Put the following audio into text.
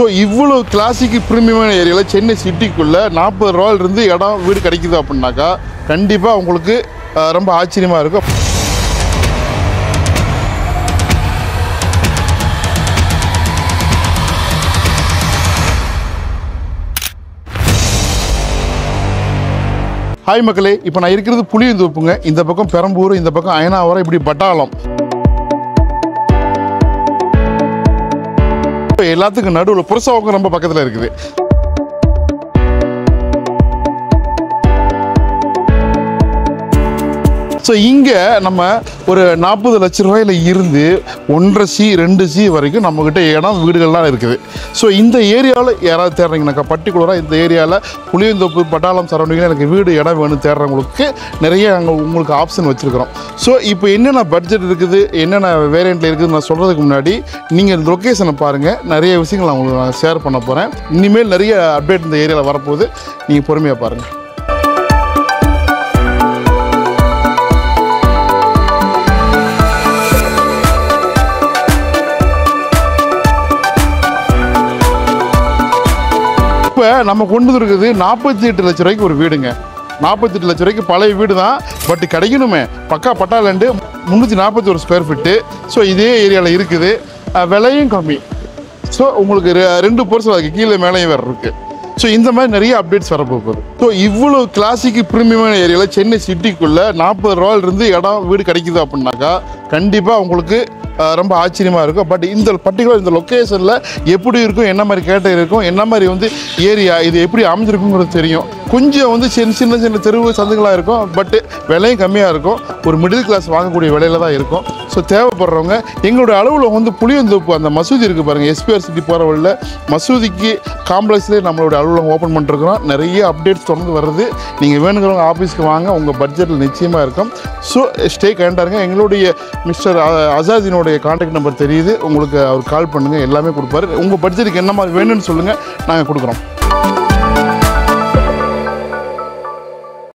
So இவ்வளோ classic ப்ரீமியமான ஏரியாவில் சென்னை சிட்டிக்குள்ளே 40 ரூபாயிலிருந்து இடம் வீடு கிடைக்குது அப்படின்னாக்கா கண்டிப்பாக உங்களுக்கு ரொம்ப ஆச்சரியமாக இருக்கும். ஹாய் மக்களே, இப்போ நான் இருக்கிறது புளியந்தோப்புங்க. இந்த பக்கம் பெரம்பூர், இந்த பக்கம் அயனாவரம், இப்படி பட்டாளம். எல்லாத்துக்கும் நடுவில் புரசவாக்கம் ரொம்ப பக்கத்தில் இருக்குது. ஸோ இங்கே நம்ம ஒரு 40 லட்ச ரூபாயில் இருந்து 1.5 2C வரைக்கும் நம்மக்கிட்ட இடம் வீடுகள்லாம் இருக்குது. ஸோ இந்த ஏரியாவில் யாராவது தேடுறீங்கனாக்கா, பர்டிகுலராக இந்த ஏரியாவில் புளியந்தோப்பு பட்டாளம் சரௌண்டிங்கில் எனக்கு வீடு இடம் வேணும் தேடுறவங்களுக்கு நிறைய அங்கே உங்களுக்கு ஆப்ஷன் வச்சுருக்கிறோம். ஸோ இப்போ என்னென்ன பட்ஜெட் இருக்குது, என்னென்ன வேரியண்ட்டில் இருக்குதுன்னு நான் சொல்கிறதுக்கு முன்னாடி நீங்கள் இந்த லொக்கேஷனை பாருங்கள். நிறைய விஷயங்கள் நான் உங்களுக்கு நான் ஷேர் பண்ண போகிறேன். இனிமேல் நிறைய அப்டேட் இந்த ஏரியாவில் வரப்போகுது. நீங்கள் பொறுமையாக பாருங்கள். இப்போ நம்ம கொண்டு இருக்குது 48 லட்ச ரூபாய்க்கு ஒரு வீடுங்க. 48 லட்ச ரூபாய்க்கு பழைய வீடு தான், பட் கிடைக்கணுமே. பக்கா பட்டாலேண்டு 341 ஸ்கொயர் ஃபீட்டு. ஸோ இதே ஏரியாவில் இருக்குது. விலையும் கம்மி. ஸோ உங்களுக்கு 2 போர்ஷன் அதுக்கு கீழே மேலேயும் வேறு இருக்குது. ஸோ இந்த மாதிரி நிறைய அப்டேட்ஸ் வரப்போகுது. ஸோ இவ்வளோ கிளாசிக் ப்ரீமியமான ஏரியாவில் சென்னை சிட்டிக்குள்ளே 40 ரூபாயிலிருந்து இடம் வீடு கிடைக்குது அப்படின்னாக்கா கண்டிப்பாக உங்களுக்கு ரொம்ப ஆச்சரியமாக இருக்கும். பட் இந்த பர்டிகுலர் இந்த லொக்கேஷனில் எப்படி இருக்கும், என்ன மாதிரி கேட்டகரி இருக்கும், என்ன மாதிரி வந்து ஏரியா இது எப்படி அமைஞ்சிருக்குங்கிறது தெரியும். கொஞ்சம் சின்ன சின்ன தெருவு சந்துங்களாக இருக்கும், பட்டு விலையும் கம்மியாக இருக்கும். ஒரு மிடில் கிளாஸ் வாங்கக்கூடிய விலையில தான் இருக்கும். ஸோ தேவைப்படுறவங்க எங்களுடைய அளவில் புளியந்தோப்பு அந்த மசூதி இருக்குது பாருங்கள், எஸ்பிஆர் சிட்டி போகிற வழியில் மசூதிக்கு காம்ப்ளெக்ஸ்லேயே நம்மளுடைய அலுவலகம் ஓப்பன் பண்ணிருக்கிறோம். நிறைய அப்டேட்ஸ் தொடர்ந்து வருது. நீங்கள் வேணுங்கிறவங்க ஆஃபீஸ்க்கு வாங்க, உங்கள் பட்ஜெட்டில் நிச்சயமாக இருக்கும். ஸோ ஸ்டே கேண்டாருங்க. எங்களுடைய மிஸ்டர் அசாதினோடைய கான்டாக்ட் நம்பர் தெரியுது உங்களுக்கு. அவர் கால் பண்ணுங்கள், எல்லாமே கொடுப்பாரு. உங்கள் பட்ஜெட்டுக்கு என்ன மாதிரி வேணும்னு சொல்லுங்கள், நாங்கள் கொடுக்குறோம்.